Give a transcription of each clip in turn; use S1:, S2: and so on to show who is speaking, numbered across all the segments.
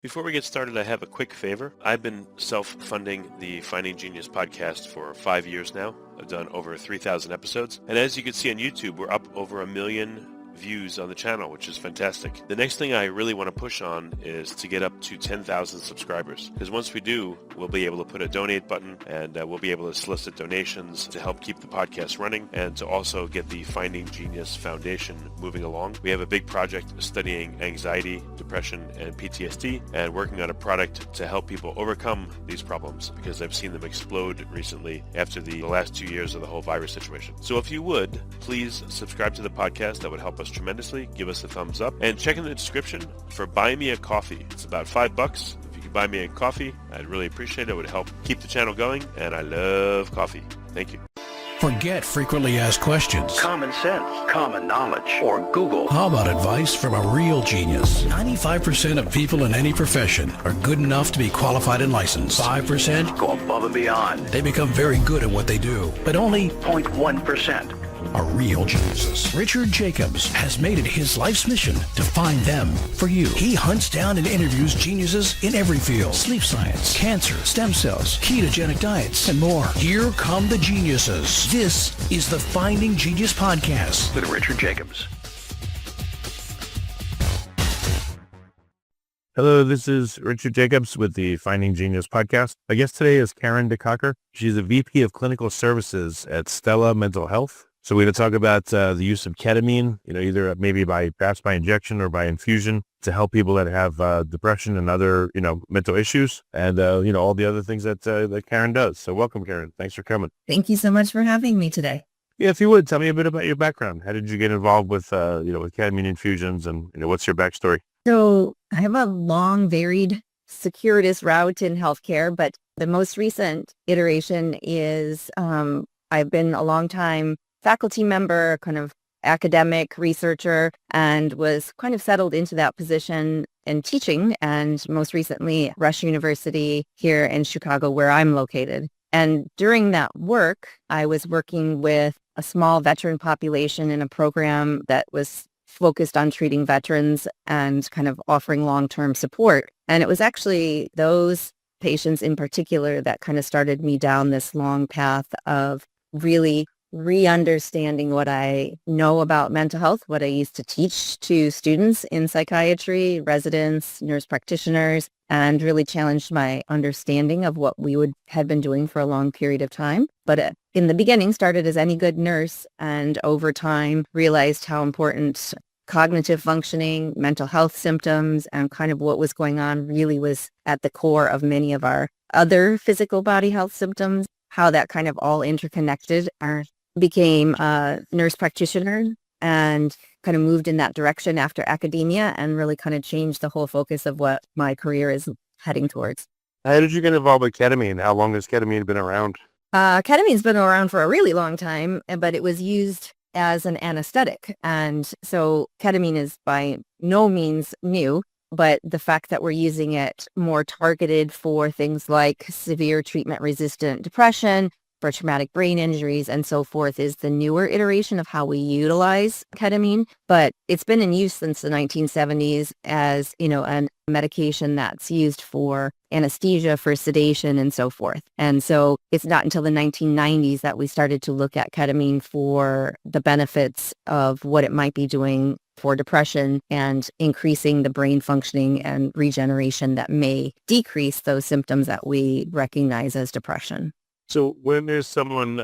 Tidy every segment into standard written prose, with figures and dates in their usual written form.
S1: Before we get started, I have a quick favor. I've been self-funding the Finding Genius podcast for 5 years now. I've done over 3,000 episodes. And as you can see on YouTube, we're up over 1 million views on the channel, which is fantastic. The next thing I really want to push on is to get up to 10,000 subscribers. Because once we do, we'll be able to put a donate button and we'll be able to solicit donations to help keep the podcast running and to also get the Finding Genius Foundation moving along. We have a big project studying anxiety, depression, and PTSD and working on a product to help people overcome these problems because I've seen them explode recently after the last 2 years of the whole virus situation. So if you would, please subscribe to the podcast. That would help us tremendously. Give us a thumbs up and check in the description for Buy Me a Coffee. It's about $5. If you could buy me a coffee, I'd really appreciate it. It would help keep the channel going, and I love coffee. Thank you.
S2: Forget frequently asked questions.
S3: Common sense, common knowledge, or Google.
S2: How about advice from a real genius? 95% of people in any profession are good enough to be qualified and licensed. 5%
S3: go above and beyond.
S2: They become very good at what they do, but only
S3: 0.1%
S2: are real geniuses. Richard Jacobs has made it his life's mission to find them for you. He hunts down and interviews geniuses in every field: sleep science, cancer, stem cells, ketogenic diets, and more. Here come the geniuses. This is the Finding Genius Podcast
S3: with Richard Jacobs.
S4: Hello, this is Richard Jacobs with the Finding Genius Podcast. My guest today is Karen DeCocker. She's a VP of Clinical Services at Stella Mental Health. So we're going to talk about the use of ketamine, either maybe perhaps by injection or by infusion to help people that have depression and other, mental issues and, all the other things that Karen does. So welcome, Karen. Thanks for coming.
S5: Thank you so much for having me today.
S4: Yeah, if you would, tell me a bit about your background. How did you get involved with, with ketamine infusions and, what's your backstory?
S5: So I have a long, varied, circuitous route in healthcare, but the most recent iteration is I've been a long time faculty member, kind of academic researcher, and was kind of settled into that position in teaching, and most recently Rush University here in Chicago, where I'm located. And during that work, I was working with a small veteran population in a program that was focused on treating veterans and kind of offering long-term support. And it was actually those patients in particular that kind of started me down this long path of really re-understanding what I know about mental health, what I used to teach to students in psychiatry, residents, nurse practitioners, and really challenged my understanding of what we had been doing for a long period of time. But in the beginning, started as any good nurse, and over time realized how important cognitive functioning, mental health symptoms, and kind of what was going on really was at the core of many of our other physical body health symptoms, how that kind of all interconnected. I became a nurse practitioner and kind of moved in that direction after academia and really kind of changed the whole focus of what my career is heading towards.
S4: How did you get involved with ketamine? How long has ketamine been around?
S5: Ketamine's been around for a really long time, but it was used as an anesthetic. And so ketamine is by no means new, but the fact that we're using it more targeted for things like severe treatment-resistant depression, for traumatic brain injuries and so forth is the newer iteration of how we utilize ketamine. But it's been in use since the 1970s as, a medication that's used for anesthesia, for sedation, and so forth. And so it's not until the 1990s that we started to look at ketamine for the benefits of what it might be doing for depression and increasing the brain functioning and regeneration that may decrease those symptoms that we recognize as depression.
S4: So when there's someone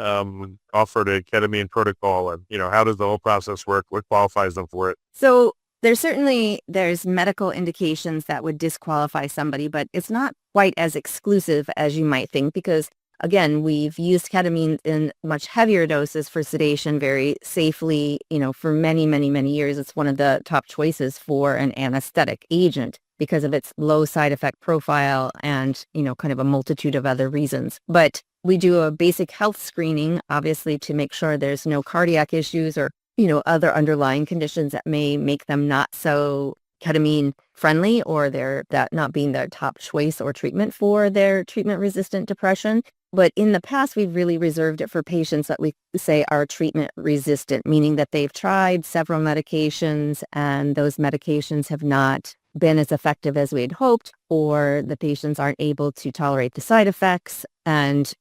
S4: offered a ketamine protocol, and how does the whole process work? What qualifies them for it?
S5: So there's medical indications that would disqualify somebody, but it's not quite as exclusive as you might think because, again, we've used ketamine in much heavier doses for sedation very safely, for many, many, many years. It's one of the top choices for an anesthetic agent because of its low side effect profile and, kind of a multitude of other reasons. But we do a basic health screening, obviously, to make sure there's no cardiac issues or, other underlying conditions that may make them not so ketamine friendly or that not being their top choice or treatment for their treatment-resistant depression. But in the past, we've really reserved it for patients that we say are treatment resistant, meaning that they've tried several medications and those medications have not been as effective as we had hoped, or the patients aren't able to tolerate the side effects and,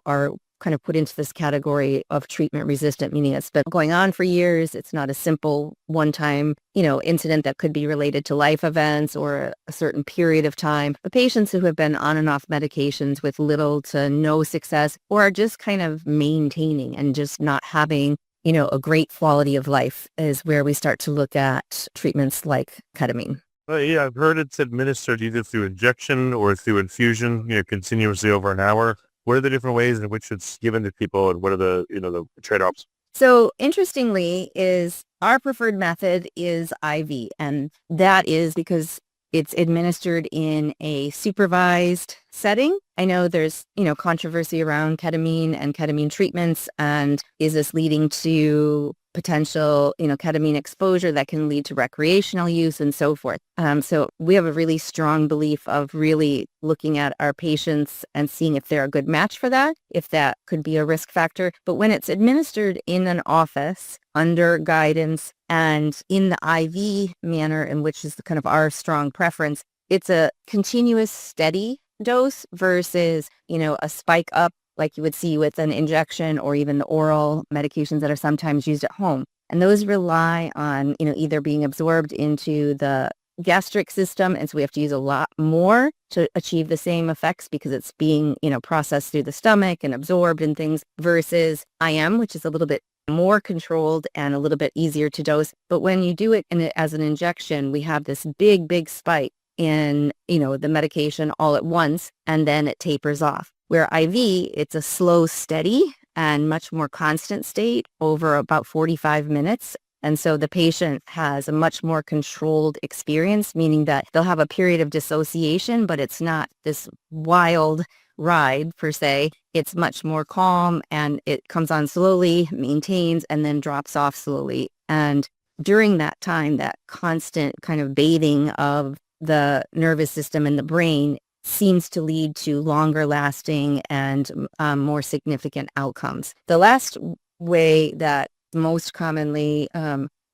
S5: are kind of put into this category of treatment resistant, meaning it's been going on for years. It's not a simple one-time, incident that could be related to life events or a certain period of time. But patients who have been on and off medications with little to no success or are just kind of maintaining and just not having a great quality of life is where we start to look at treatments like ketamine.
S4: Well, yeah, I've heard it's administered either through injection or through infusion, continuously over an hour. What are the different ways in which it's given to people, and what are the trade-offs?
S5: So interestingly is our preferred method is IV, and that is because it's administered in a supervised setting. I know there's, controversy around ketamine and ketamine treatments, and is this leading to potential, ketamine exposure that can lead to recreational use and so forth. So we have a really strong belief of really looking at our patients and seeing if they're a good match for that, if that could be a risk factor. But when it's administered in an office under guidance and in the IV manner, in which is kind of our strong preference, it's a continuous steady dose versus, a spike up like you would see with an injection or even the oral medications that are sometimes used at home. And those rely on, either being absorbed into the gastric system. And so we have to use a lot more to achieve the same effects because it's being, processed through the stomach and absorbed and things versus IM, which is a little bit more controlled and a little bit easier to dose. But when you do it as an injection, we have this big, big spike in, the medication all at once, and then it tapers off. Where IV, it's a slow, steady, and much more constant state over about 45 minutes. And so the patient has a much more controlled experience, meaning that they'll have a period of dissociation, but it's not this wild ride per se. It's much more calm, and it comes on slowly, maintains, and then drops off slowly. And during that time, that constant kind of bathing of the nervous system and the brain seems to lead to longer lasting and more significant outcomes. The last way that most commonly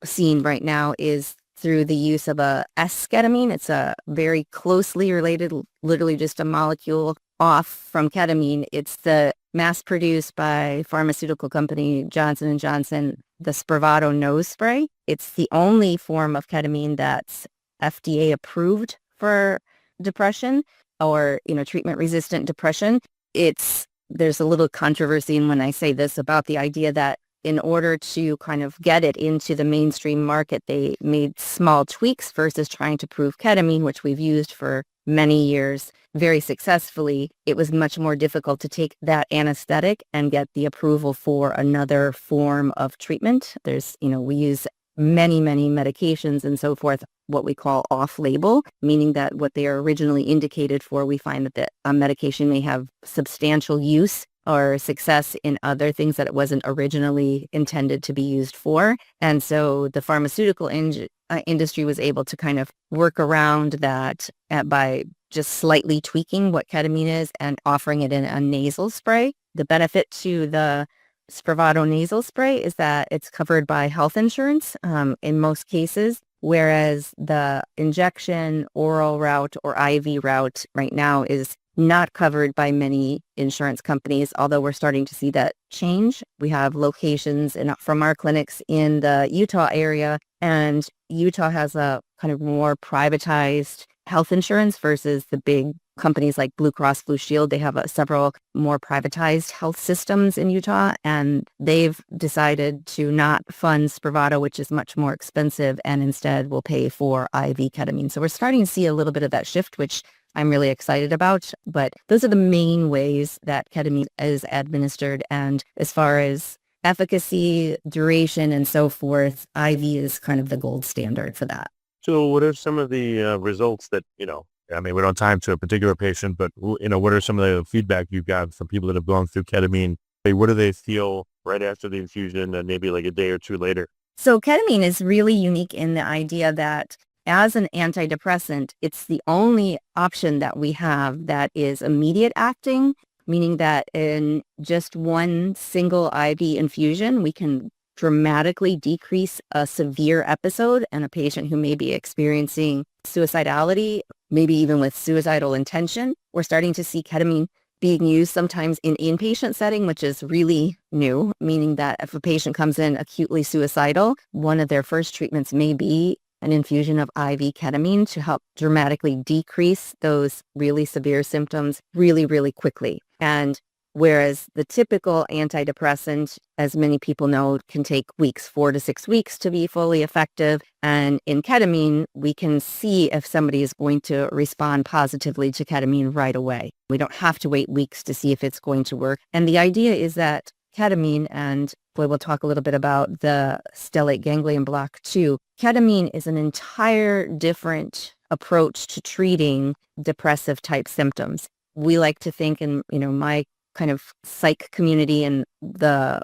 S5: seen right now is through the use of a S-ketamine. It's a very closely related, literally just a molecule off from ketamine. It's the mass-produced by pharmaceutical company Johnson & Johnson, the Spravato nose spray. It's the only form of ketamine that's FDA approved for depression or, treatment-resistant depression. There's a little controversy in when I say this about the idea that in order to kind of get it into the mainstream market, they made small tweaks versus trying to prove ketamine, which we've used for many years very successfully. It was much more difficult to take that anesthetic and get the approval for another form of treatment. We use many, many medications and so forth, what we call off-label, meaning that what they are originally indicated for, we find that a medication may have substantial use or success in other things that it wasn't originally intended to be used for. And so the pharmaceutical industry was able to kind of work around that by just slightly tweaking what ketamine is and offering it in a nasal spray. The benefit to the Spravato nasal spray is that it's covered by health insurance in most cases, whereas the injection, oral route, or IV route right now is not covered by many insurance companies, although we're starting to see that change. We have locations from our clinics in the Utah area, and Utah has a kind of more privatized health insurance versus the big companies like Blue Cross Blue Shield. They have several more privatized health systems in Utah, and they've decided to not fund Spravato, which is much more expensive, and instead will pay for IV ketamine. So we're starting to see a little bit of that shift, which I'm really excited about. But those are the main ways that ketamine is administered. And as far as efficacy, duration, and so forth, IV is kind of the gold standard for that.
S4: So what are some of the results that, we don't time to a particular patient, but, what are some of the feedback you've got from people that have gone through ketamine? What do they feel right after the infusion and maybe like a day or two later?
S5: So ketamine is really unique in the idea that as an antidepressant, it's the only option that we have that is immediate acting, meaning that in just one single IV infusion, we can dramatically decrease a severe episode and a patient who may be experiencing suicidality, maybe even with suicidal intention. We're starting to see ketamine being used sometimes in inpatient setting, which is really new, meaning that if a patient comes in acutely suicidal, one of their first treatments may be an infusion of IV ketamine to help dramatically decrease those really severe symptoms really, really quickly. And whereas the typical antidepressant, as many people know, can take weeks, 4 to 6 weeks to be fully effective. And in ketamine, we can see if somebody is going to respond positively to ketamine right away. We don't have to wait weeks to see if it's going to work. And the idea is that ketamine, and we'll talk a little bit about the stellate ganglion block too. Ketamine is an entire different approach to treating depressive type symptoms. We like to think in, my kind of psych community and the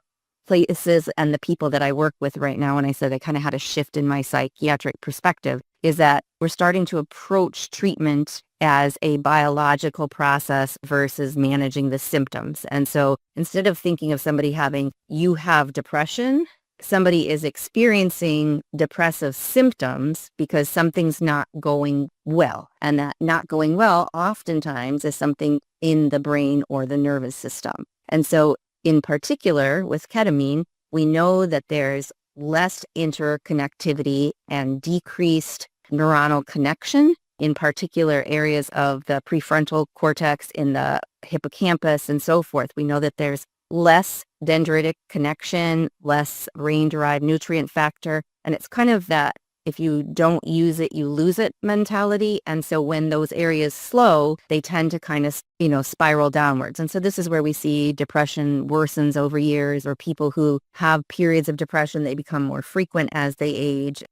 S5: places and the people that I work with right now, and I said I kind of had a shift in my psychiatric perspective, is that we're starting to approach treatment as a biological process versus managing the symptoms. And so instead of thinking of somebody you have depression, somebody is experiencing depressive symptoms because something's not going well. And that not going well oftentimes is something in the brain or the nervous system. And so in particular with ketamine, we know that there's less interconnectivity and decreased neuronal connection in particular areas of the prefrontal cortex, in the hippocampus and so forth. We know that there's less dendritic connection, less brain-derived nutrient factor. And it's kind of that if you don't use it, you lose it mentality. And so when those areas slow, they tend to kind of, spiral downwards. And so this is where we see depression worsens over years, or people who have periods of depression, they become more frequent as they age.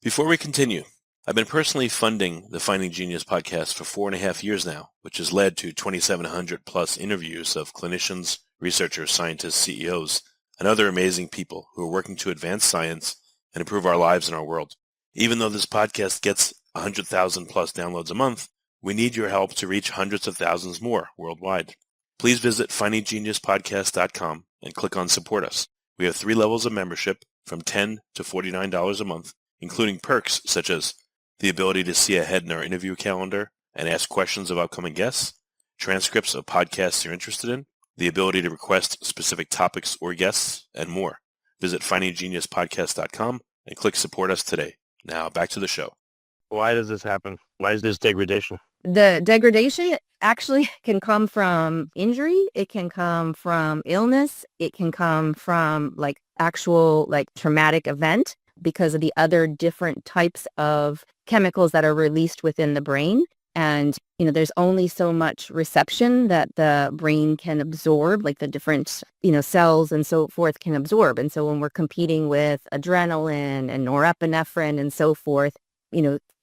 S1: Before we continue, I've been personally funding the Finding Genius podcast for 4.5 years now, which has led to 2,700 plus interviews of clinicians, researchers, scientists, CEOs, and other amazing people who are working to advance science and improve our lives and our world. Even though this podcast gets 100,000 plus downloads a month, we need your help to reach hundreds of thousands more worldwide. Please visit findinggeniuspodcast.com and click on Support Us. We have 3 levels of membership from $10 to $49 a month, including perks such as the ability to see ahead in our interview calendar and ask questions of upcoming guests, transcripts of podcasts you're interested in, the ability to request specific topics or guests, and more. Visit findinggeniuspodcast.com and click Support Us today. Now back to the show.
S4: Why does this happen? Why is this degradation?
S5: The degradation actually can come from injury. It can come from illness. It can come from actual traumatic event because of the other different types of chemicals that are released within the brain. And, there's only so much reception that the brain can absorb, like the different, cells and so forth can absorb. And so when we're competing with adrenaline and norepinephrine and so forth,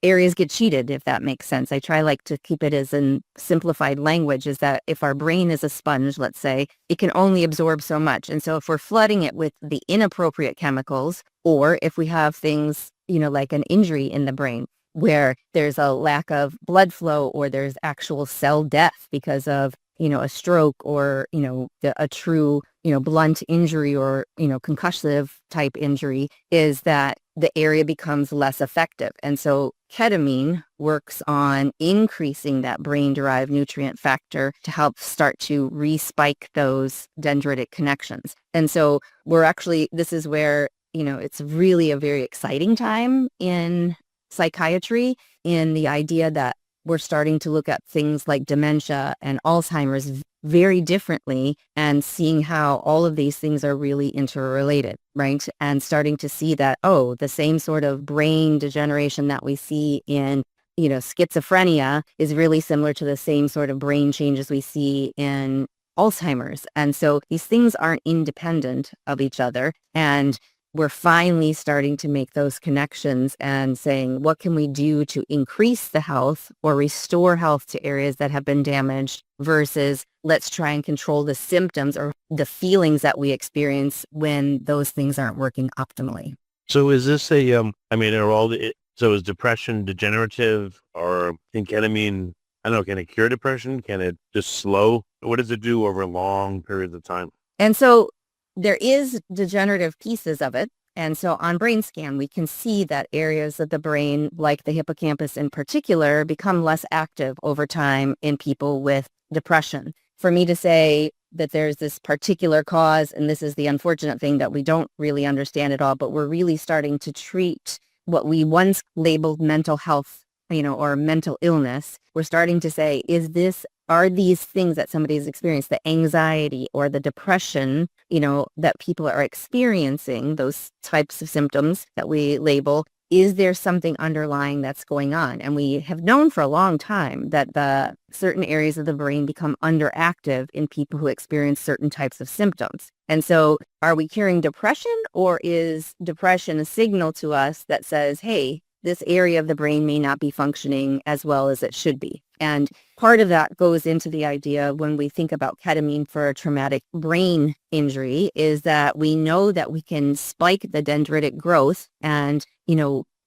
S5: areas get cheated, if that makes sense. I try to keep it as in simplified language, is that if our brain is a sponge, let's say, it can only absorb so much. And so if we're flooding it with the inappropriate chemicals, or if we have things, like an injury in the brain, where there's a lack of blood flow or there's actual cell death because of, a stroke or, a true, blunt injury or, concussive type injury, is that the area becomes less effective. And so ketamine works on increasing that brain-derived nutrient factor to help start to respike those dendritic connections. And so this is where, it's really a very exciting time in psychiatry, in the idea that we're starting to look at things like dementia and Alzheimer's very differently, and seeing how all of these things are really interrelated, right? And starting to see that, the same sort of brain degeneration that we see in, schizophrenia is really similar to the same sort of brain changes we see in Alzheimer's. And so these things aren't independent of each other. And we're finally starting to make those connections and saying, what can we do to increase the health or restore health to areas that have been damaged, versus let's try and control the symptoms or the feelings that we experience when those things aren't working optimally.
S4: So is this so is depression degenerative, or can ketamine, can it cure depression? Can it just slow? What does it do over long periods of time?
S5: And so there is degenerative pieces of it. And so on brain scan, we can see that areas of the brain, like the hippocampus in particular, become less active over time in people with depression. For me to say that there's this particular cause, and this is the unfortunate thing that we don't really understand at all, but we're really starting to treat what we once labeled mental health, or mental illness. We're starting to say, are these things that somebody has experienced, the anxiety or the depression, that people are experiencing, those types of symptoms that we label, is there something underlying that's going on? And we have known for a long time that the certain areas of the brain become underactive in people who experience certain types of symptoms. And so are we curing depression, or is depression a signal to us that says, hey, this area of the brain may not be functioning as well as it should be? And part of that goes into the idea when we think about ketamine for a traumatic brain injury is that we know that we can spike the dendritic growth and,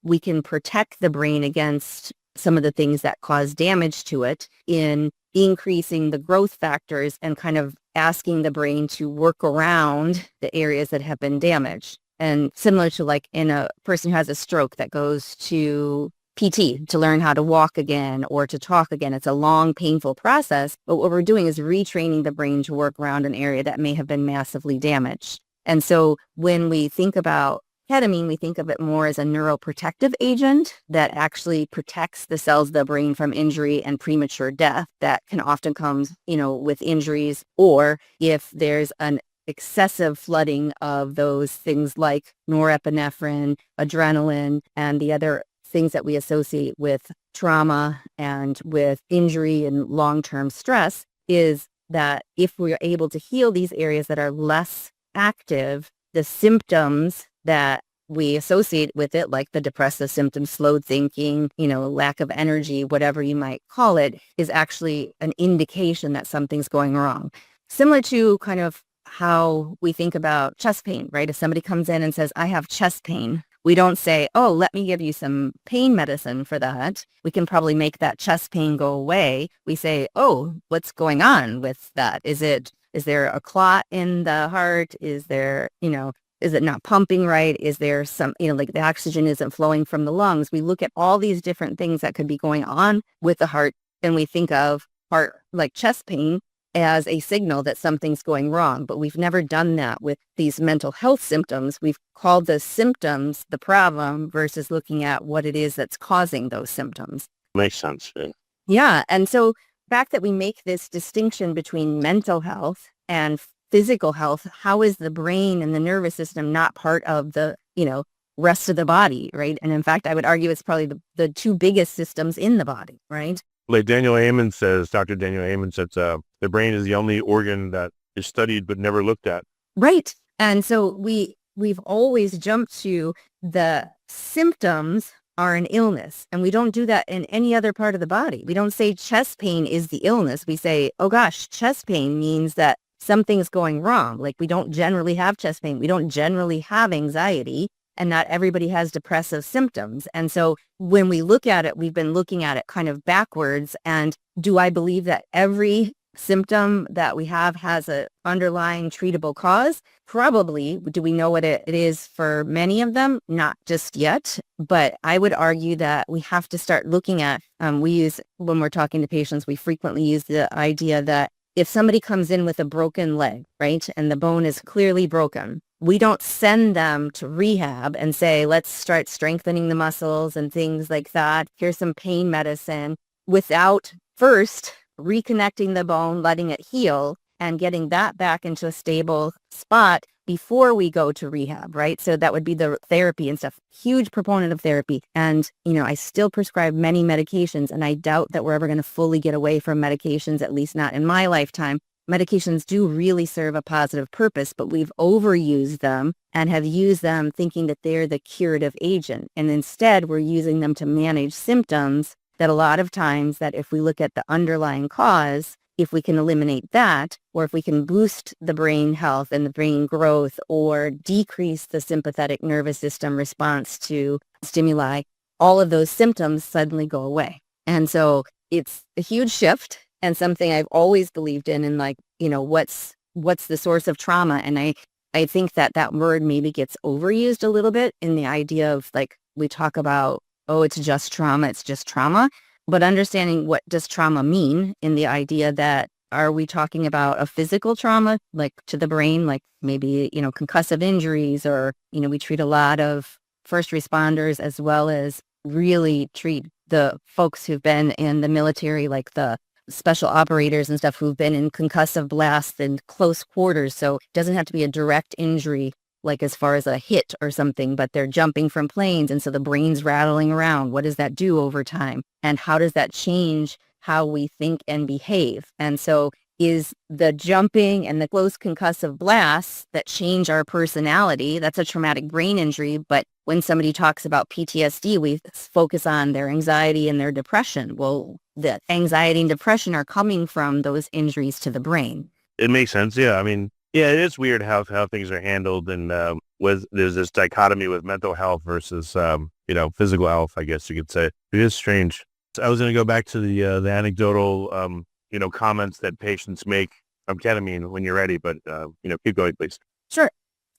S5: we can protect the brain against some of the things that cause damage to it in increasing the growth factors and kind of asking the brain to work around the areas that have been damaged. And similar to like in a person who has a stroke that goes to PT to learn how to walk again or to talk again. It's a long, painful process. But what we're doing is retraining the brain to work around an area that may have been massively damaged. And so when we think about ketamine, we think of it more as a neuroprotective agent that actually protects the cells of the brain from injury and premature death that can often come, with injuries, or if there's an excessive flooding of those things like norepinephrine, adrenaline, and the other things that we associate with trauma and with injury and long-term stress, is that if we're able to heal these areas that are less active, the symptoms that we associate with it, like the depressive symptoms, slowed thinking, lack of energy, whatever you might call it, is actually an indication that something's going wrong. Similar to kind of how we think about chest pain, right? If somebody comes in and says, I have chest pain, we don't say, oh, let me give you some pain medicine for that. We can probably make that chest pain go away. We say, oh, what's going on with that? Is there a clot in the heart? Is there, is it not pumping right? Is there some, like the oxygen isn't flowing from the lungs? We look at all these different things that could be going on with the heart, and we think of heart, like chest pain, as a signal that something's going wrong. But we've never done that with these mental health symptoms. We've called the symptoms the problem versus looking at what it is that's causing those symptoms.
S6: Makes sense. Yeah.
S5: Yeah. And so the fact that we make this distinction between mental health and physical health, how is the brain and the nervous system not part of the, rest of the body, right? And in fact, I would argue it's probably the two biggest systems in the body, right?
S4: Like Dr. Daniel Amen says, the brain is the only organ that is studied but never looked at.
S5: Right. And so we've always jumped to the symptoms are an illness, and we don't do that in any other part of the body. We don't say chest pain is the illness. We say, oh gosh, chest pain means that something's going wrong. Like we don't generally have chest pain. We don't generally have anxiety. And not everybody has depressive symptoms. And so when we look at it, we've been looking at it kind of backwards. And do I believe that every symptom that we have has an underlying treatable cause? Probably. Do we know what it is for many of them? Not just yet. But I would argue that we have to start looking at, when we're talking to patients, we frequently use the idea that if somebody comes in with a broken leg, right, and the bone is clearly broken, we don't send them to rehab and say, let's start strengthening the muscles and things like that. Here's some pain medicine, without first reconnecting the bone, letting it heal, and getting that back into a stable spot before we go to rehab, right? So that would be the therapy and stuff. Huge proponent of therapy. And, I still prescribe many medications, and I doubt that we're ever going to fully get away from medications, at least not in my lifetime. Medications do really serve a positive purpose, but we've overused them and have used them thinking that they're the curative agent. And instead, we're using them to manage symptoms that a lot of times, that if we look at the underlying cause, if we can eliminate that, or if we can boost the brain health and the brain growth, or decrease the sympathetic nervous system response to stimuli, all of those symptoms suddenly go away. And so it's a huge shift. And something I've always believed in, and what's the source of trauma? And I think that that word maybe gets overused a little bit in the idea of like, we talk about, oh, it's just trauma. But understanding what does trauma mean in the idea that, are we talking about a physical trauma, like to the brain, like maybe, concussive injuries, or, we treat a lot of first responders as well as really treat the folks who've been in the military, like the special operators and stuff who've been in concussive blasts and close quarters. So it doesn't have to be a direct injury, like as far as a hit or something, but they're jumping from planes. And so the brain's rattling around. What does that do over time? And how does that change how we think and behave? And so is the jumping and the close concussive blasts that change our personality, that's a traumatic brain injury. But when somebody talks about PTSD, we focus on their anxiety and their depression. Well, the anxiety and depression are coming from those injuries to the brain.
S4: It makes sense. Yeah. I mean, yeah, it is weird how things are handled, and there's this dichotomy with mental health versus physical health, I guess you could say. It is strange. So I was going to go back to the anecdotal comments that patients make from ketamine when you're ready, but keep going, please.
S5: Sure.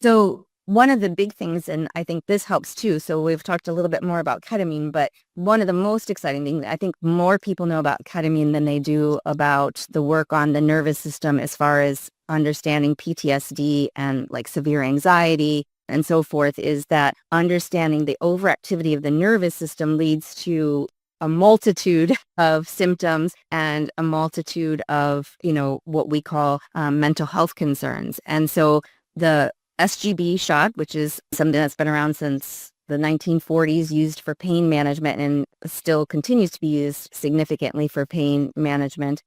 S5: So one of the big things, and I think this helps too, so we've talked a little bit more about ketamine, but one of the most exciting things, I think more people know about ketamine than they do about the work on the nervous system as far as understanding PTSD and like severe anxiety and so forth, is that understanding the overactivity of the nervous system leads to a multitude of symptoms and a multitude of, what we call mental health concerns. And so the SGB shot, which is something that's been around since the 1940s, used for pain management and still continues to be used significantly for pain management,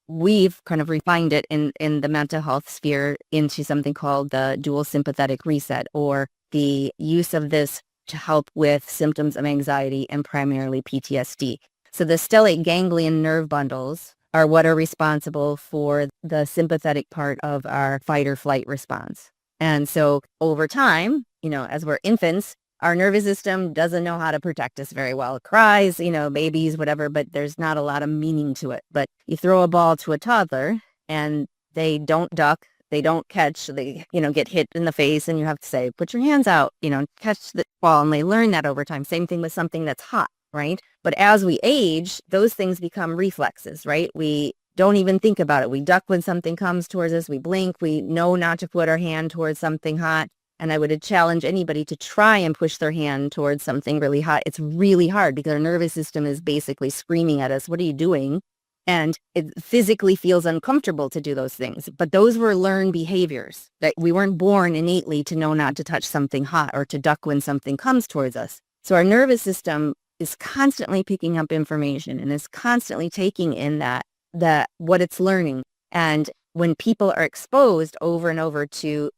S5: we've kind of refined it in the mental health sphere into something called the dual sympathetic reset, or the use of this to help with symptoms of anxiety and primarily PTSD. So the stellate ganglion nerve bundles are what are responsible for the sympathetic part of our fight or flight response. And so over time, as we're infants, our nervous system doesn't know how to protect us very well. It cries, babies, whatever, but there's not a lot of meaning to it. But you throw a ball to a toddler and they don't duck, they don't catch, they, get hit in the face, and you have to say, put your hands out, catch the ball. And they learn that over time. Same thing with something that's hot, right? But as we age, those things become reflexes, right? We don't even think about it. We duck when something comes towards us. We blink. We know not to put our hand towards something hot. And I would challenge anybody to try and push their hand towards something really hot. It's really hard because our nervous system is basically screaming at us, what are you doing? And it physically feels uncomfortable to do those things. But those were learned behaviors, that we weren't born innately to know not to touch something hot or to duck when something comes towards us. So our nervous system is constantly picking up information and is constantly taking in that what it's learning. And when people are exposed over and over to,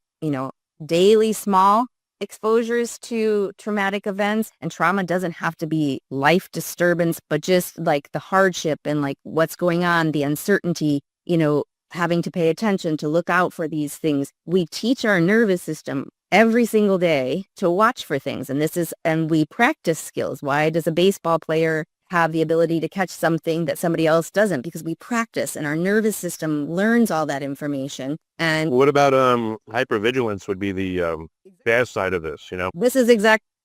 S5: daily small exposures to traumatic events, and trauma doesn't have to be life disturbance, but just like the hardship and like what's going on, the uncertainty, having to pay attention to look out for these things. We teach our nervous system every single day to watch for things. And we practice skills. Why does a baseball player have the ability to catch something that somebody else doesn't? Because we practice, and our nervous system learns all that information. And
S4: what about hypervigilance would be the bad side of this,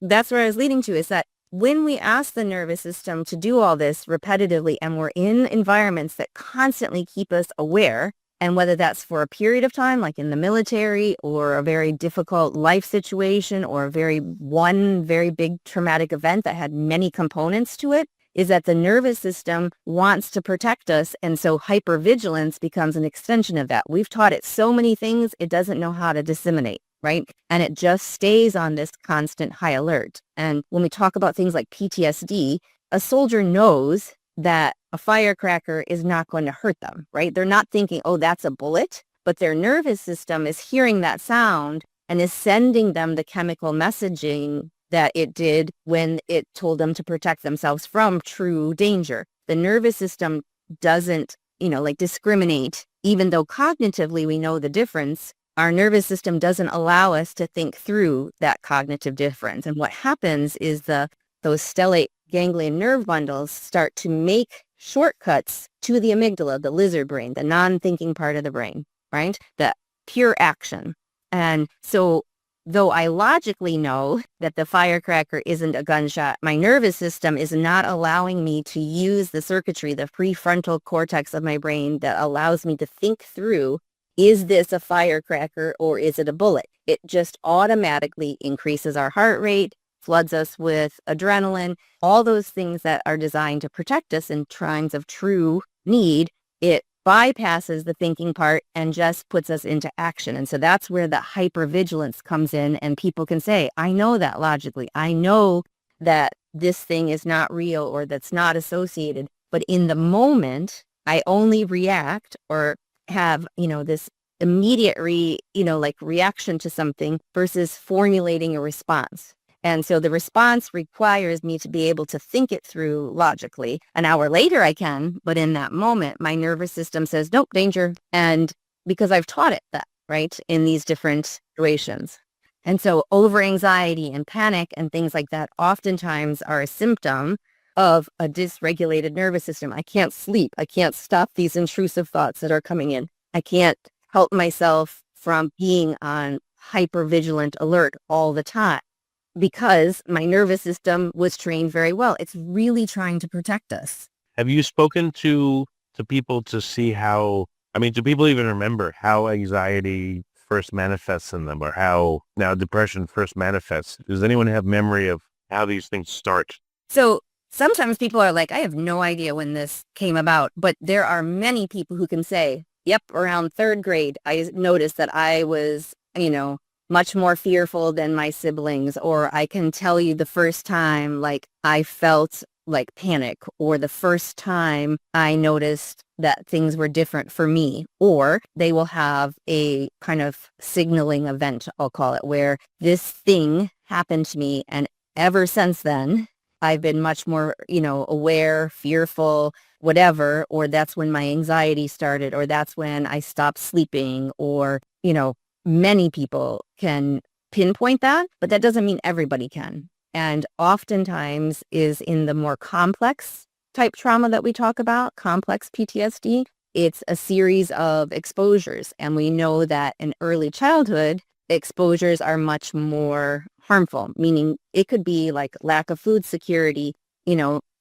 S5: that's where I was leading to, is that when we ask the nervous system to do all this repetitively, and we're in environments that constantly keep us aware, and whether that's for a period of time, like in the military, or a very difficult life situation, or one very big traumatic event that had many components to it, is that the nervous system wants to protect us. And so hypervigilance becomes an extension of that. We've taught it so many things, it doesn't know how to disseminate, right? And it just stays on this constant high alert. And when we talk about things like PTSD, a soldier knows that a firecracker is not going to hurt them, right? They're not thinking, oh, that's a bullet, but their nervous system is hearing that sound and is sending them the chemical messaging that it did when it told them to protect themselves from true danger. The nervous system doesn't, discriminate, even though cognitively we know the difference. Our nervous system doesn't allow us to think through that cognitive difference. And what happens is those stellate ganglion nerve bundles start to make shortcuts to the amygdala, the lizard brain, the non-thinking part of the brain, right? The pure action. And so though I logically know that the firecracker isn't a gunshot, my nervous system is not allowing me to use the circuitry, the prefrontal cortex of my brain that allows me to think through, is this a firecracker or is it a bullet? It just automatically increases our heart rate, floods us with adrenaline, all those things that are designed to protect us in times of true need. It bypasses the thinking part and just puts us into action. And so that's where the hypervigilance comes in, and people can say, I know that logically. I know that this thing is not real or that's not associated. But in the moment, I only react or have, this immediate reaction to something versus formulating a response. And so the response requires me to be able to think it through logically. An hour later I can, but in that moment, my nervous system says, nope, danger. And because I've taught it that, right, in these different situations. And so over anxiety and panic and things like that oftentimes are a symptom of a dysregulated nervous system. I can't sleep. I can't stop these intrusive thoughts that are coming in. I can't help myself from being on hypervigilant alert all the time, because my nervous system was trained very well. It's really trying to protect us.
S4: Have you spoken to people to see how, do people even remember how anxiety first manifests in them, or how now depression first manifests? Does anyone have memory of how these things start?
S5: So sometimes people are like, I have no idea when this came about, but there are many people who can say, yep, around third grade, I noticed that I was, much more fearful than my siblings, or I can tell you the first time I felt like panic, or the first time I noticed that things were different for me, or they will have a kind of signaling event, I'll call it, where this thing happened to me. And ever since then, I've been much more, aware, fearful, whatever, or that's when my anxiety started, or that's when I stopped sleeping, or, many people can pinpoint that, but that doesn't mean everybody can. And oftentimes is in the more complex type trauma that we talk about, complex PTSD, it's a series of exposures. And we know that in early childhood, exposures are much more harmful, meaning it could be like lack of food security,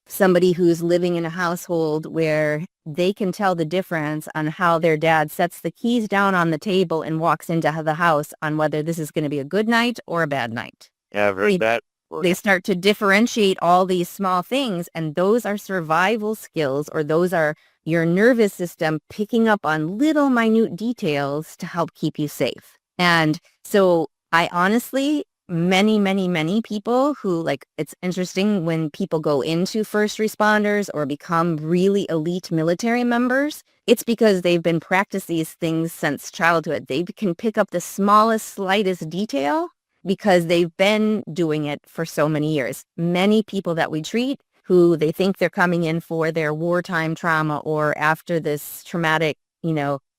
S5: somebody who's living in a household where they can tell the difference on how their dad sets the keys down on the table and walks into the house on whether this is going to be a good night or a bad night.
S4: Yeah, I've heard that.
S5: They start to differentiate all these small things, and those are survival skills, or those are your nervous system picking up on little minute details to help keep you safe. And so I honestly, many people who it's interesting when people go into first responders or become really elite military members, it's because they've been practicing these things since childhood. They can pick up the smallest, slightest detail because they've been doing it for so many years. Many people that we treat who they think they're coming in for their wartime trauma or after this traumatic,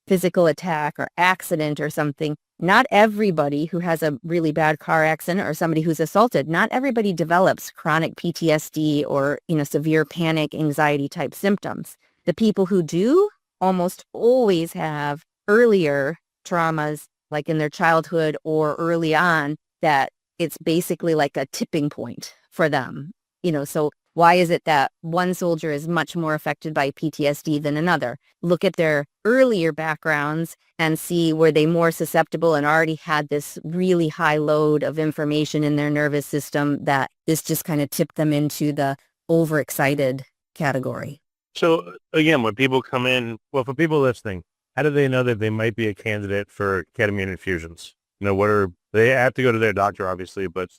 S5: physical attack or accident or something. Not everybody who has a really bad car accident or somebody who's assaulted, not everybody develops chronic PTSD or, severe panic, anxiety type symptoms. The people who do almost always have earlier traumas, like in their childhood or early on, that it's basically like a tipping point for them. So why is it that one soldier is much more affected by PTSD than another? Look at their earlier backgrounds and see, were they more susceptible and already had this really high load of information in their nervous system that this just kind of tipped them into the overexcited category.
S4: So again, when people come in, well, for people listening, how do they know that they might be a candidate for ketamine infusions? They have to go to their doctor, obviously, but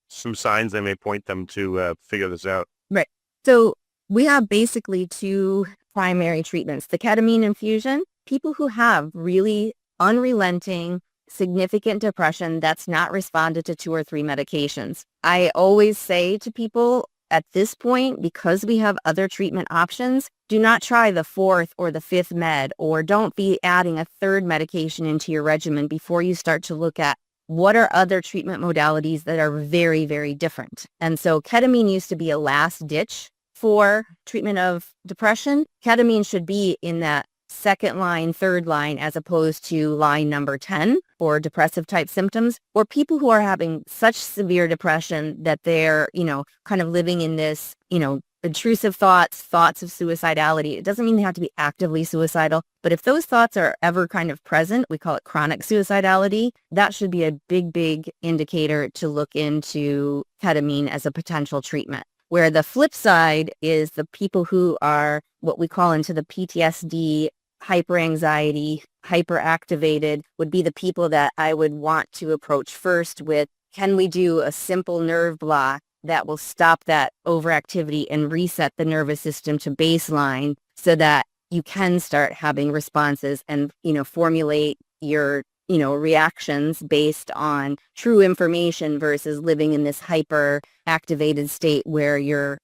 S4: some signs they may point them to figure this out.
S5: Right. So we have basically two primary treatments. The ketamine infusion, people who have really unrelenting, significant depression that's not responded to 2 or 3 medications. I always say to people at this point, because we have other treatment options, do not try the 4th or the 5th med, or don't be adding a 3rd medication into your regimen before you start to look at what are other treatment modalities that are very, very different. And so ketamine used to be a last ditch for treatment of depression. Ketamine should be in that second line, third line, as opposed to line number 10 for depressive type symptoms, or people who are having such severe depression that they're, kind of living in this, intrusive thoughts of suicidality. It doesn't mean they have to be actively suicidal, but if those thoughts are ever kind of present, we call it chronic suicidality, that should be a big, big indicator to look into ketamine as a potential treatment. Where the flip side is the people who are what we call into the PTSD, hyperanxiety, hyperactivated would be the people that I would want to approach first with, can we do a simple nerve block that will stop that overactivity and reset the nervous system to baseline so that you can start having responses and, formulate your, reactions based on true information versus living in this hyper activated state where your,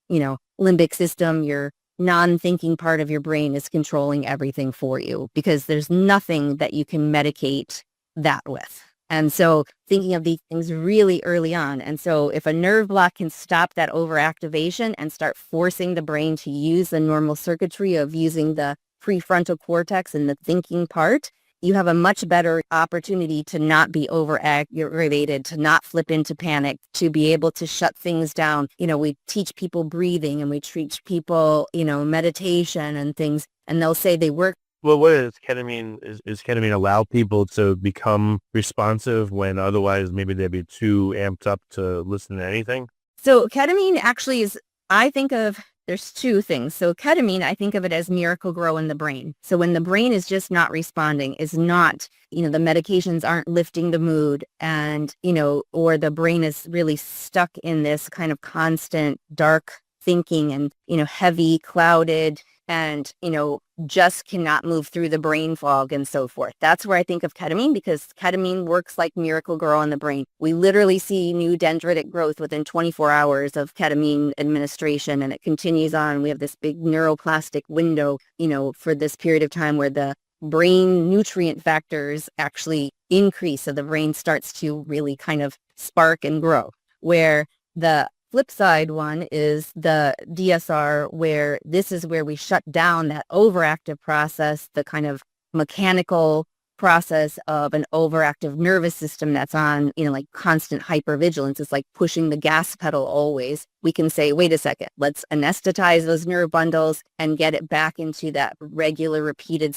S5: limbic system, your non-thinking part of your brain is controlling everything for you, because there's nothing that you can medicate that with. And so thinking of these things really early on. And so if a nerve block can stop that overactivation and start forcing the brain to use the normal circuitry of using the prefrontal cortex and the thinking part, you have a much better opportunity to not be overactivated, to not flip into panic, to be able to shut things down. We teach people breathing and we teach people, meditation and things, and they'll say they work.
S4: Well, what is ketamine? Is ketamine allow people to become responsive when otherwise maybe they'd be too amped up to listen to anything?
S5: So ketamine actually is, there's two things. So ketamine, I think of it as miracle grow in the brain. So when the brain is just not responding, is not, the medications aren't lifting the mood and, or the brain is really stuck in this kind of constant dark thinking and, heavy, clouded, and, just cannot move through the brain fog and so forth. That's where I think of ketamine, because ketamine works like miracle grow in the brain. We literally see new dendritic growth within 24 hours of ketamine administration, and it continues on. We have this big neuroplastic window, for this period of time where the brain nutrient factors actually increase. So the brain starts to really kind of spark and grow, where the flip side one is the DSR, where this is where we shut down that overactive process, the kind of mechanical process of an overactive nervous system that's on, like constant hypervigilance. It's like pushing the gas pedal always. We can say, wait a second, let's anesthetize those nerve bundles and get it back into that regular repeated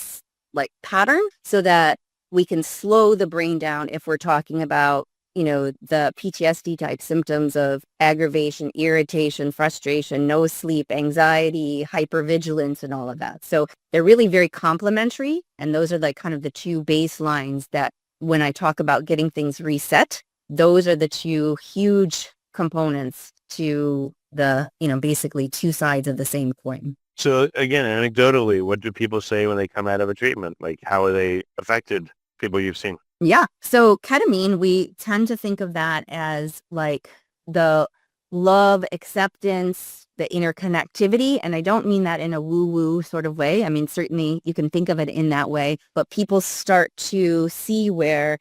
S5: pattern so that we can slow the brain down if we're talking about the PTSD type symptoms of aggravation, irritation, frustration, no sleep, anxiety, hypervigilance, and all of that. So they're really very complementary. And those are kind of the two baselines that when I talk about getting things reset, those are the two huge components to the, basically two sides of the same coin.
S4: So again, anecdotally, what do people say when they come out of a treatment? Like, how are they affected, people you've seen?
S5: Yeah. So ketamine, we tend to think of that as the love, acceptance, the interconnectivity. And I don't mean that in a woo-woo sort of way. I mean, certainly you can think of it in that way, but people start to see where,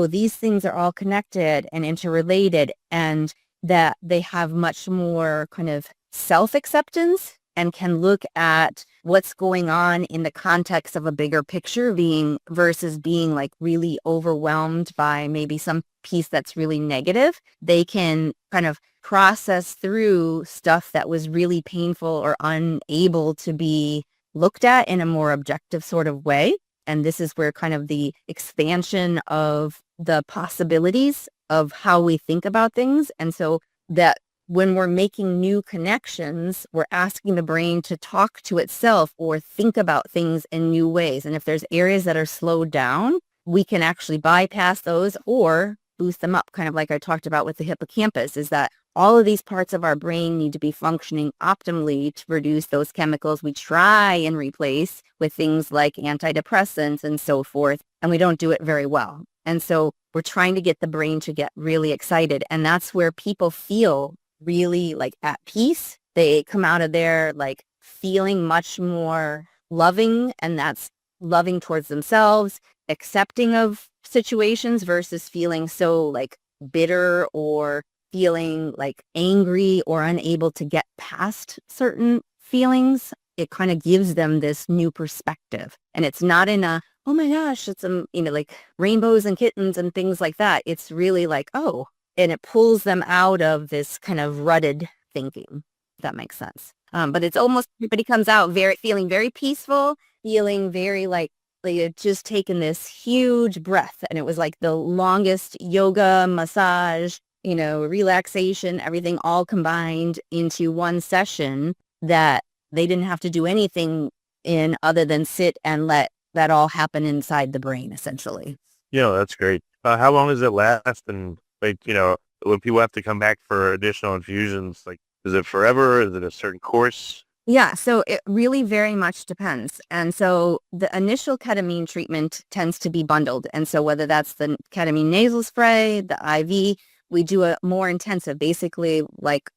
S5: these things are all connected and interrelated, and that they have much more kind of self-acceptance and can look at what's going on in the context of a bigger picture versus being really overwhelmed by maybe some piece that's really negative. They can kind of process through stuff that was really painful or unable to be looked at in a more objective sort of way. And this is where kind of the expansion of the possibilities of how we think about things. And so that when we're making new connections, we're asking the brain to talk to itself or think about things in new ways. And if there's areas that are slowed down, we can actually bypass those or boost them up, kind of like I talked about with the hippocampus, is that all of these parts of our brain need to be functioning optimally to produce those chemicals we try and replace with things like antidepressants and so forth. And we don't do it very well. And so we're trying to get the brain to get really excited. And that's where people feel really at peace. They come out of there feeling much more loving, and that's loving towards themselves, accepting of situations versus feeling so bitter or feeling angry or unable to get past certain feelings it kind of gives them this new perspective. And it's not in a, oh my gosh, it's, like rainbows and kittens and things like that. It's really like, oh, and it pulls them out of this kind of rutted thinking, if that makes sense. But it's almost, everybody comes out feeling very peaceful, feeling very like had just taken this huge breath. And it was like the longest yoga, massage, relaxation, everything all combined into one session that they didn't have to do anything in other than sit and let that all happen inside the brain, essentially.
S4: That's great. How long does it last? And when people have to come back for additional infusions, like, is it forever? Is it a certain course?
S5: Yeah, so it really very much depends. And so the initial ketamine treatment tends to be bundled. And so whether that's the ketamine nasal spray, the IV, we do a more intensive, basically like,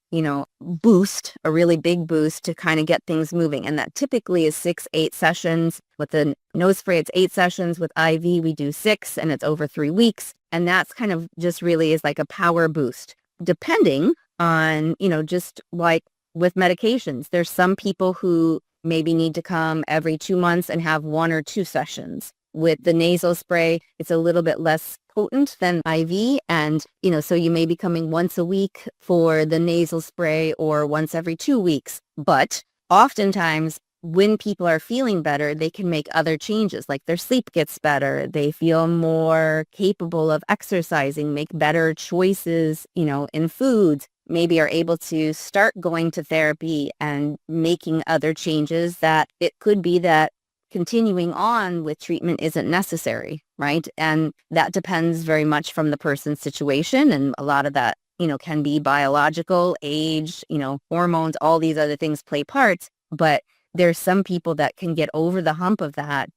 S5: boost, a really big boost to kind of get things moving. And that typically is 6-8 sessions. With the nose spray, it's 8 sessions. With IV, we do 6, and it's over 3 weeks. And that's kind of just really is like a power boost, depending on, just like with medications. There's some people who maybe need to come every 2 months and have 1 or 2 sessions. With the nasal spray, it's a little bit less potent than IV. And, so you may be coming once a week for the nasal spray or once every 2 weeks. But oftentimes when people are feeling better, they can make other changes, like their sleep gets better. They feel more capable of exercising, make better choices, in foods, maybe are able to start going to therapy and making other changes that it could be that continuing on with treatment isn't necessary, right? And that depends very much from the person's situation. And a lot of that, can be biological, age, hormones, all these other things play parts. But there's some people that can get over the hump of that,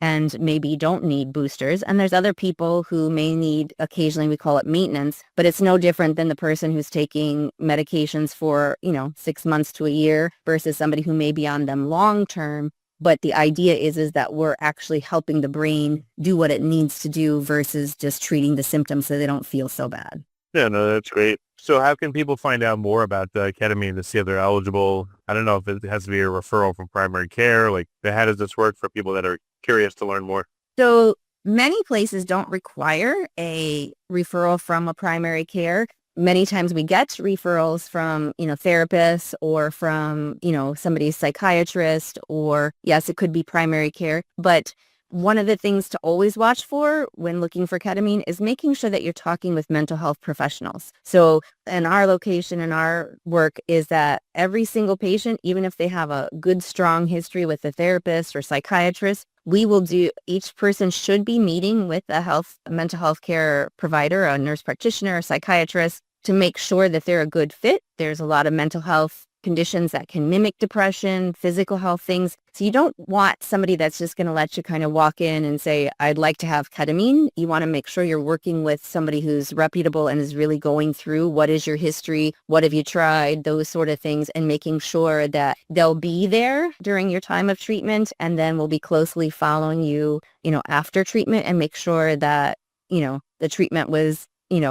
S5: and maybe don't need boosters. And there's other people who may need, occasionally we call it maintenance, but it's no different than the person who's taking medications for, 6 months to a year versus somebody who may be on them long term. But the idea is that we're actually helping the brain do what it needs to do versus just treating the symptoms so they don't feel so bad.
S4: Yeah, no, that's great. So how can people find out more about ketamine to see if they're eligible? I don't know if it has to be a referral from primary care. Like, how does this work for people that are curious to learn more?
S5: So many places don't require a referral from a primary care. Many times we get referrals from, therapists or from, somebody's psychiatrist, or yes, it could be primary care. But one of the things to always watch for when looking for ketamine is making sure that you're talking with mental health professionals. So in our location and our work is that every single patient, even if they have a good, strong history with a therapist or psychiatrist, each person should be meeting with a mental health care provider, a nurse practitioner, a psychiatrist, to make sure that they're a good fit. There's a lot of mental health conditions that can mimic depression, physical health things. So you don't want somebody that's just going to let you kind of walk in and say, I'd like to have ketamine. You want to make sure you're working with somebody who's reputable and is really going through what is your history, what have you tried, those sort of things, and making sure that they'll be there during your time of treatment, and then we'll be closely following you, after treatment, and make sure that, the treatment was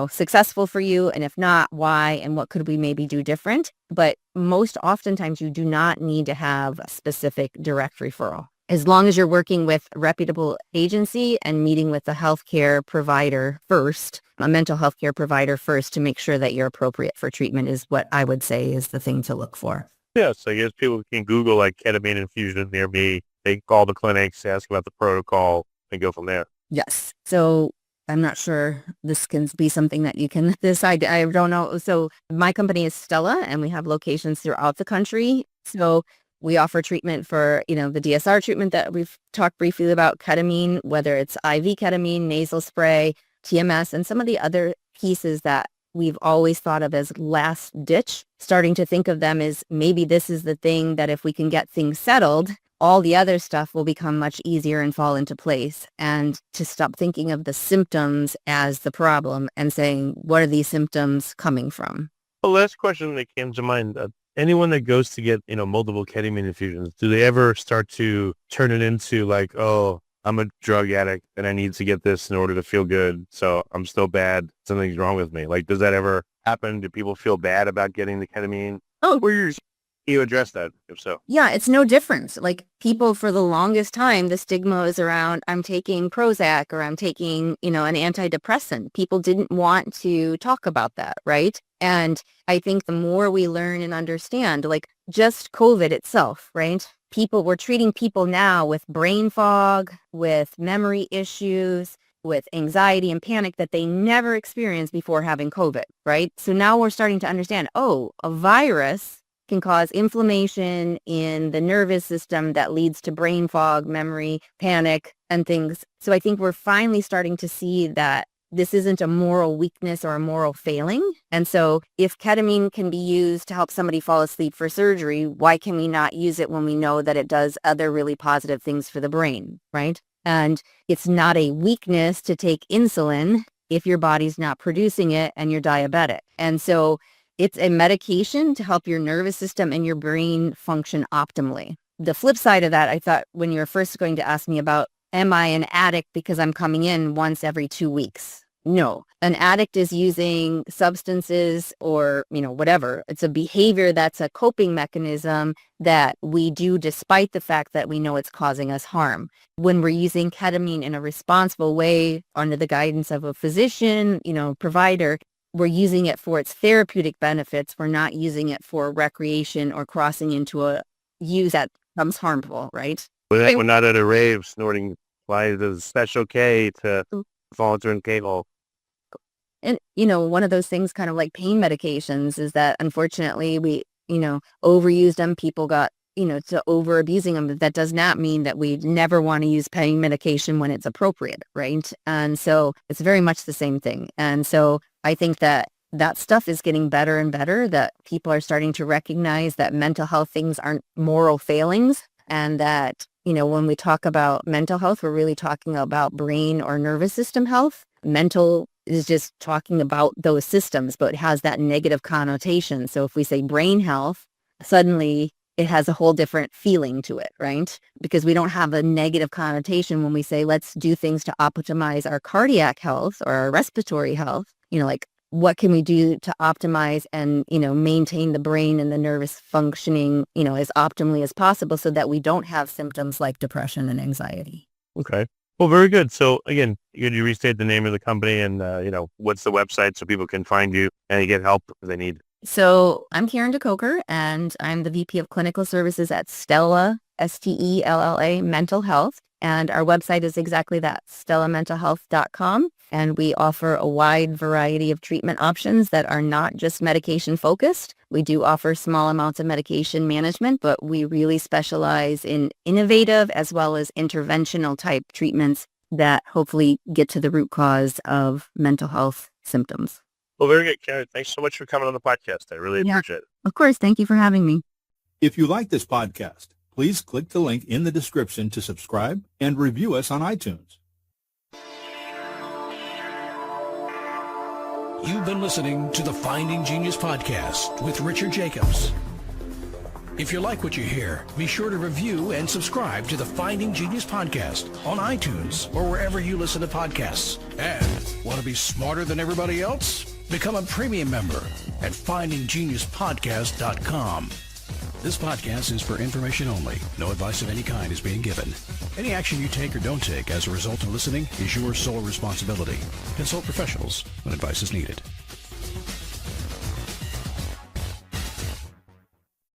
S5: successful for you, and if not, why, and what could we maybe do different. But most oftentimes you do not need to have a specific direct referral. As long as you're working with a reputable agency and meeting with a healthcare provider first, a mental health care provider first, to make sure that you're appropriate for treatment is what I would say is the thing to look for.
S4: Yeah, so I guess people can Google like ketamine infusion near me. They can call the clinics, ask about the protocol, and go from there.
S5: Yes. So I'm not sure this can be something that you can decide. I don't know. So my company is Stella, and we have locations throughout the country. So we offer treatment for, the DSR treatment that we've talked briefly about, ketamine, whether it's IV ketamine, nasal spray, TMS, and some of the other pieces that we've always thought of as last ditch, starting to think of them as maybe this is the thing that if we can get things settled, all the other stuff will become much easier and fall into place. And to stop thinking of the symptoms as the problem and saying, what are these symptoms coming from?
S4: The last question that came to mind, anyone that goes to get, multiple ketamine infusions, do they ever start to turn it into like, oh, I'm a drug addict and I need to get this in order to feel good, so I'm still bad, something's wrong with me? Like, does that ever happen? Do people feel bad about getting the ketamine?
S5: Oh,
S4: You address that, if so.
S5: Yeah, it's no different. Like people for the longest time, the stigma is around, I'm taking Prozac or I'm taking, an antidepressant. People didn't want to talk about that, right? And I think the more we learn and understand, like just COVID itself, right? We're treating people now with brain fog, with memory issues, with anxiety and panic that they never experienced before having COVID, right? So now we're starting to understand, a virus can cause inflammation in the nervous system that leads to brain fog, memory, panic, and things. So I think we're finally starting to see that this isn't a moral weakness or a moral failing. And so if ketamine can be used to help somebody fall asleep for surgery, why can we not use it when we know that it does other really positive things for the brain, right? And it's not a weakness to take insulin if your body's not producing it and you're diabetic. And so it's a medication to help your nervous system and your brain function optimally. The flip side of that, I thought when you were first going to ask me about, am I an addict because I'm coming in once every 2 weeks? No, an addict is using substances or, whatever. It's a behavior that's a coping mechanism that we do despite the fact that we know it's causing us harm. When we're using ketamine in a responsible way under the guidance of a physician, provider, we're using it for its therapeutic benefits. We're not using it for recreation or crossing into a use that becomes harmful, right?
S4: We're not at a rave snorting flies of Special K to fall into a K-hole.
S5: And, one of those things kind of like pain medications is that unfortunately we, overused them. People got, to over abusing them. But that does not mean that we never want to use pain medication when it's appropriate, right? And so it's very much the same thing. And so I think that stuff is getting better and better, that people are starting to recognize that mental health things aren't moral failings, and that, when we talk about mental health, we're really talking about brain or nervous system health. Mental is just talking about those systems, but it has that negative connotation. So if we say brain health, suddenly it has a whole different feeling to it, right? Because we don't have a negative connotation when we say, let's do things to optimize our cardiac health or our respiratory health. Like what can we do to optimize and, maintain the brain and the nervous functioning, as optimally as possible so that we don't have symptoms like depression and anxiety.
S4: Okay. Well, very good. So again, could you restate the name of the company and, what's the website so people can find you and get help if they need?
S5: So I'm Karen DeCocker, and I'm the VP of Clinical Services at Stella, Stella Mental Health. And our website is exactly that, stellamentalhealth.com. And we offer a wide variety of treatment options that are not just medication focused. We do offer small amounts of medication management, but we really specialize in innovative as well as interventional type treatments that hopefully get to the root cause of mental health symptoms.
S4: Well, very good, Karen. Thanks so much for coming on the podcast. I really appreciate it.
S5: Of course. Thank you for having me.
S6: If you like this podcast, please click the link in the description to subscribe and review us on iTunes.
S2: You've been listening to the Finding Genius podcast with Richard Jacobs. If you like what you hear, be sure to review and subscribe to the Finding Genius podcast on iTunes or wherever you listen to podcasts. And want to be smarter than everybody else? Become a premium member at findinggeniuspodcast.com. This podcast is for information only. No advice of any kind is being given. Any action you take or don't take as a result of listening is your sole responsibility. Consult professionals when advice is needed.